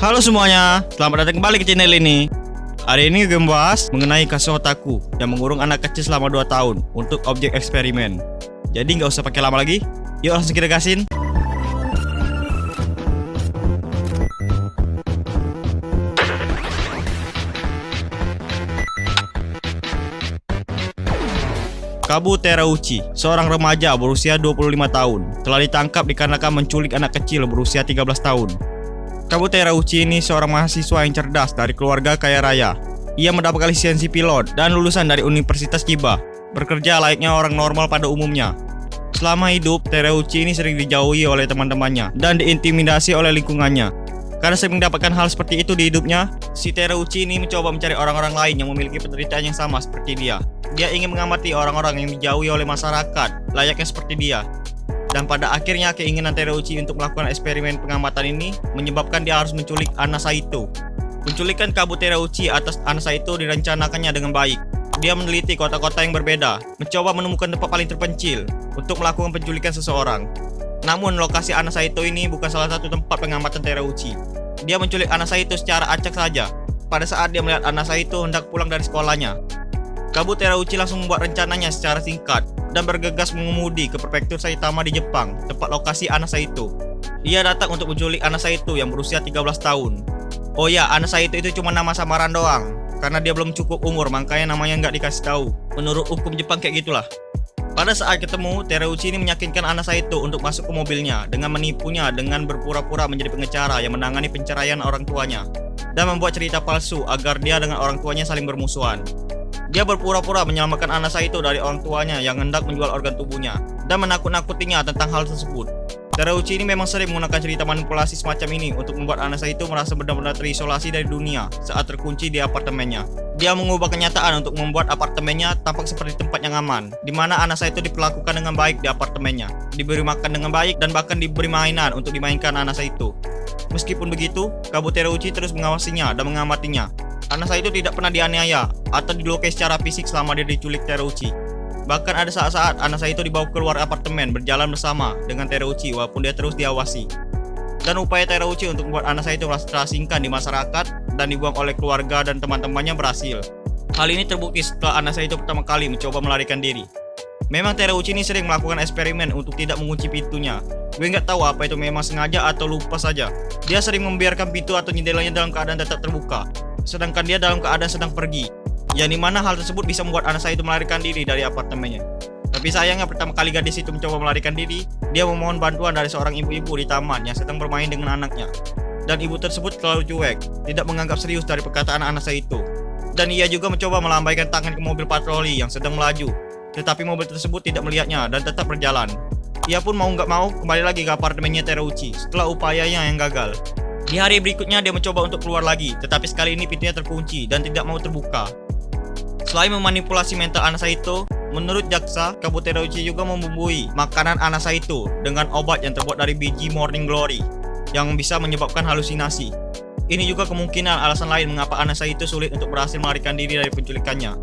Halo semuanya, selamat datang kembali ke channel ini. Hari ini gue membahas mengenai kasus otaku yang mengurung anak kecil selama 2 tahun untuk objek eksperimen. Jadi nggak usah pakai lama lagi, yuk langsung kita gasin. Kabu Terauchi, seorang remaja berusia 25 tahun, telah ditangkap dikarenakan menculik anak kecil berusia 13 tahun. Kabu Terauchi ini seorang mahasiswa yang cerdas dari keluarga kaya raya. Ia mendapatkan lisensi pilot dan lulusan dari Universitas Chiba, bekerja layaknya orang normal pada umumnya. Selama hidup, Terauchi ini sering dijauhi oleh teman-temannya dan diintimidasi oleh lingkungannya. Karena sering mendapatkan hal seperti itu di hidupnya, si Terauchi ini mencoba mencari orang-orang lain yang memiliki penderitaan yang sama seperti dia. Dia ingin mengamati orang-orang yang dijauhi oleh masyarakat, layaknya seperti dia. Dan pada akhirnya keinginan Terauchi untuk melakukan eksperimen pengamatan ini menyebabkan dia harus menculik Anna Saito. Penculikan Kabu Terauchi atas Anna Saito direncanakannya dengan baik. Dia meneliti kota-kota yang berbeda, mencoba menemukan tempat paling terpencil untuk melakukan penculikan seseorang. Namun lokasi Anna Saito ini bukan salah satu tempat pengamatan Terauchi. Dia menculik Anna Saito secara acak saja pada saat dia melihat Anna Saito hendak pulang dari sekolahnya. Kabu Terauchi langsung membuat rencananya secara singkat dan bergegas mengemudi ke prefektur Saitama di Jepang, tempat lokasi Anna Saito. Ia datang untuk menculik Anna Saito yang berusia 13 tahun. Oh ya, Anna Saito itu cuma nama samaran doang, karena dia belum cukup umur, makanya namanya nggak dikasih tahu. Menurut hukum Jepang kayak gitulah. Pada saat ketemu, Terauchi ini meyakinkan Anna Saito untuk masuk ke mobilnya dengan menipunya dengan berpura-pura menjadi pengacara yang menangani penceraian orang tuanya dan membuat cerita palsu agar dia dengan orang tuanya saling bermusuhan. Dia berpura-pura menyelamatkan Anna Saito dari orang tuanya yang hendak menjual organ tubuhnya dan menakut-nakutinya tentang hal tersebut. Terauchi ini memang sering menggunakan cerita manipulasi semacam ini untuk membuat Anna Saito merasa benar-benar terisolasi dari dunia saat terkunci di apartemennya. Dia mengubah kenyataan untuk membuat apartemennya tampak seperti tempat yang aman, di mana Anna Saito diperlakukan dengan baik di apartemennya, diberi makan dengan baik dan bahkan diberi mainan untuk dimainkan Anna Saito. Meskipun begitu, Kabu Terauchi terus mengawasinya dan mengamatinya. Anna Saito tidak pernah dianiaya atau dilukai secara fisik selama dia diculik Terauchi. Bahkan ada saat-saat Anna Saito dibawa keluar apartemen berjalan bersama dengan Terauchi walaupun dia terus diawasi. Dan upaya Terauchi untuk membuat Anna Saito merasa terasingkan di masyarakat dan dibuang oleh keluarga dan teman-temannya berhasil. Hal ini terbukti setelah Anna Saito pertama kali mencoba melarikan diri. Memang Terauchi ini sering melakukan eksperimen untuk tidak mengunci pintunya. Gue nggak tahu apa itu memang sengaja atau lupa saja. Dia sering membiarkan pintu atau jendelanya dalam keadaan tetap terbuka, sedangkan dia dalam keadaan sedang pergi. Yang dimana hal tersebut bisa membuat Anna Saito melarikan diri dari apartemennya. Tapi sayangnya pertama kali gadis itu mencoba melarikan diri, dia memohon bantuan dari seorang ibu-ibu di taman yang sedang bermain dengan anaknya. Dan ibu tersebut terlalu cuek, tidak menganggap serius dari perkataan Anna Saito. Dan ia juga mencoba melambaikan tangan ke mobil patroli yang sedang melaju. Tetapi mobil tersebut tidak melihatnya dan tetap berjalan. Ia pun mau nggak mau kembali lagi ke apartemennya Terauchi setelah upayanya yang gagal. Di hari berikutnya dia mencoba untuk keluar lagi, tetapi sekali ini pintunya terkunci dan tidak mau terbuka. Selain memanipulasi mental Anna Saito, menurut jaksa, Kabu Terauchi juga membumbui makanan Anna Saito dengan obat yang terbuat dari biji Morning Glory yang bisa menyebabkan halusinasi. Ini juga kemungkinan alasan lain mengapa Anna Saito sulit untuk berhasil melarikan diri dari penculikannya.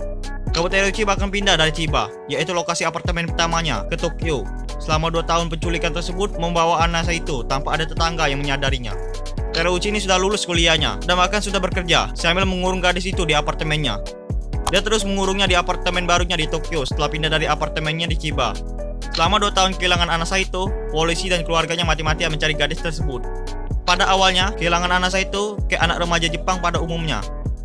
Kabu Terauchi bahkan pindah dari Chiba, yaitu lokasi apartemen pertamanya, ke Tokyo. Selama 2 tahun penculikan tersebut membawa Anna Saito tanpa ada tetangga yang menyadarinya. Terauchi ini sudah lulus kuliahnya dan bahkan sudah bekerja sambil mengurung gadis itu di apartemennya. Dia terus mengurungnya di apartemen barunya di Tokyo setelah pindah dari apartemennya di Chiba. Selama 2 tahun kehilangan Anna Saito, polisi dan keluarganya mati-matian mencari gadis tersebut. Pada awalnya, kehilangan Anna Saito kayak anak remaja Jepang pada umumnya,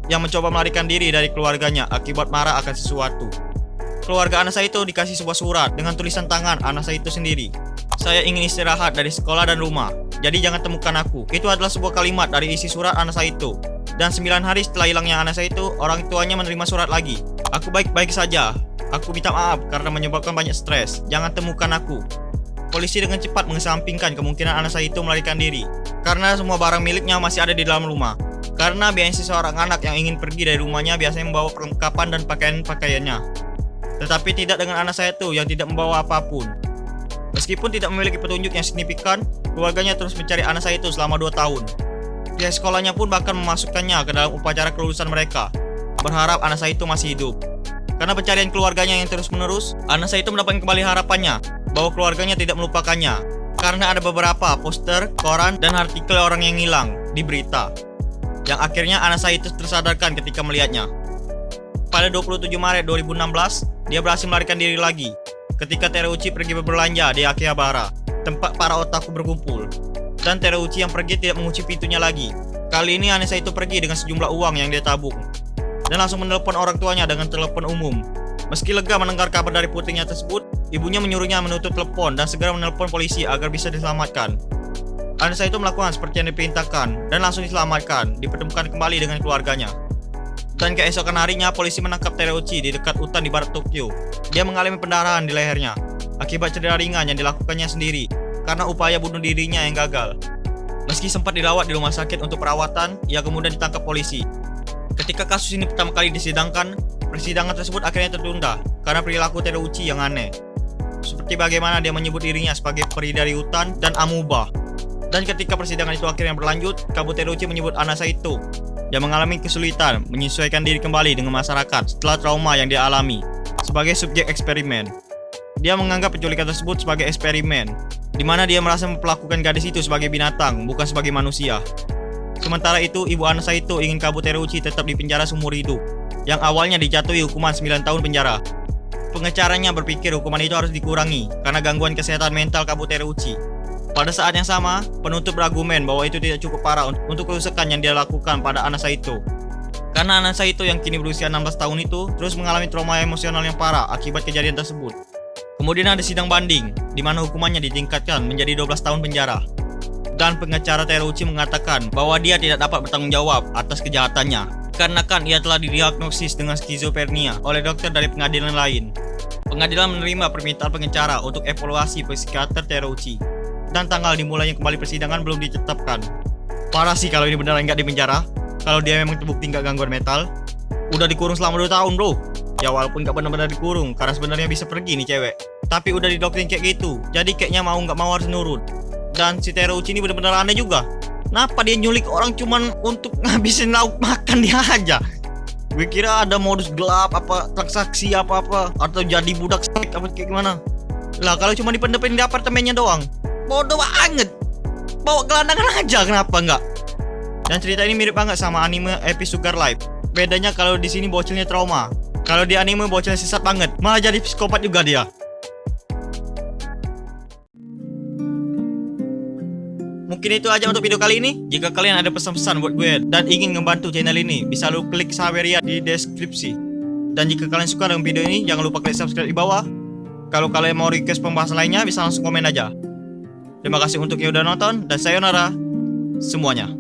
yang mencoba melarikan diri dari keluarganya akibat marah akan sesuatu. Keluarga Anna Saito dikasih sebuah surat dengan tulisan tangan Anna Saito sendiri. Saya ingin istirahat dari sekolah dan rumah, jadi jangan temukan aku. Itu adalah sebuah kalimat dari isi surat Anna Saito. Dan 9 hari setelah hilangnya Anna Saito, orang tuanya menerima surat lagi. Aku baik-baik saja. Aku minta maaf karena menyebabkan banyak stres. Jangan temukan aku. Polisi dengan cepat mengesampingkan kemungkinan Anna Saito melarikan diri karena semua barang miliknya masih ada di dalam rumah. Karena biasanya seorang anak yang ingin pergi dari rumahnya biasanya membawa perlengkapan dan pakaian-pakaiannya. Tetapi tidak dengan Anna Saito yang tidak membawa apapun. Meskipun tidak memiliki petunjuk yang signifikan, keluarganya terus mencari Anna Saito selama 2 tahun. Pihak sekolahnya pun bahkan memasukkannya ke dalam upacara kelulusan mereka, berharap Anna Saito masih hidup. Karena pencarian keluarganya yang terus-menerus, Anna Saito mendapatkan kembali harapannya bahwa keluarganya tidak melupakannya. Karena ada beberapa poster, koran, dan artikel orang yang hilang di berita, yang akhirnya Anasa itu tersadarkan ketika melihatnya. Pada 27 Maret 2016, dia berhasil melarikan diri lagi ketika Tereuchi pergi berbelanja di Akihabara, tempat para otaku berkumpul. Dan Tereuchi yang pergi tidak mengunci pintunya lagi. Kali ini Anasa itu pergi dengan sejumlah uang yang dia tabung dan langsung menelpon orang tuanya dengan telepon umum. Meski lega mendengar kabar dari putrinya tersebut, ibunya menyuruhnya menutup telepon dan segera menelpon polisi agar bisa diselamatkan. Anasa itu melakukan seperti yang diperintahkan dan langsung diselamatkan, dipertemukan kembali dengan keluarganya. Dan keesokan harinya, polisi menangkap Tereuchi di dekat hutan di barat Tokyo. Dia mengalami pendarahan di lehernya akibat cedera ringan yang dilakukannya sendiri karena upaya bunuh dirinya yang gagal. Meski sempat dirawat di rumah sakit untuk perawatan, ia kemudian ditangkap polisi. Ketika kasus ini pertama kali disidangkan, persidangan tersebut akhirnya tertunda karena perilaku Tereuchi yang aneh. Seperti bagaimana dia menyebut dirinya sebagai peri dari hutan dan amuba. Dan ketika persidangan itu akhirnya berlanjut, Tereuchi menyebut Anasa itu yang mengalami kesulitan menyesuaikan diri kembali dengan masyarakat setelah trauma yang dia alami sebagai subjek eksperimen. Dia menganggap penculikan tersebut sebagai eksperimen, di mana dia merasa memperlakukan gadis itu sebagai binatang, bukan sebagai manusia. Sementara itu, ibu Anasa itu ingin Tereuchi tetap di penjara seumur hidup, yang awalnya dijatuhi hukuman 9 tahun penjara. Pengacaranya berpikir hukuman itu harus dikurangi karena gangguan kesehatan mental Tereuchi. Pada saat yang sama, penuntut berargumen bahwa itu tidak cukup parah untuk kerusakan yang dia lakukan pada Anasa itu. Karena Anasa itu yang kini berusia 16 tahun itu terus mengalami trauma emosional yang parah akibat kejadian tersebut. Kemudian ada sidang banding, di mana hukumannya ditingkatkan menjadi 12 tahun penjara. Dan pengacara Tereuchi mengatakan bahwa dia tidak dapat bertanggung jawab atas kejahatannya, karena kan ia telah didiagnosis dengan skizofrenia oleh dokter dari pengadilan lain. Pengadilan menerima permintaan pengacara untuk evaluasi psikiater Tereuchi, dan tanggal dimulainya kembali persidangan belum ditetapkan. Parah sih kalau ini beneran nggak di penjara. Kalau dia memang terbukti nggak gangguan mental, udah dikurung selama 2 tahun bro. Ya walaupun nggak benar-benar dikurung, karena sebenarnya bisa pergi nih cewek, tapi udah didoktrin kayak gitu, jadi kayaknya mau nggak mau harus nurut. Dan si Tereuchi ini benar-benar aneh juga. Kenapa dia nyulik orang cuman untuk ngabisin lauk makan dia aja? Gue kira ada modus gelap, apa transaksi apa-apa, atau jadi budak seks apa kayak gimana. Lah kalau cuma dipendepin di apartemennya doang, bodoh banget. Bawa gelandangan aja, kenapa enggak? Dan cerita ini mirip banget sama anime Epic Sugar Life. Bedanya kalau di sini bocilnya trauma, kalau di anime bocilnya sesat banget, malah jadi psikopat juga dia. Mungkin itu aja untuk video kali ini. Jika kalian ada pesan-pesan buat gue dan ingin ngebantu channel ini, bisa lu klik Saweria di deskripsi. Dan jika kalian suka dengan video ini, jangan lupa klik subscribe di bawah. Kalau kalian mau request pembahasan lainnya, bisa langsung komen aja. Terima kasih untuk yang udah nonton, dan sayonara semuanya.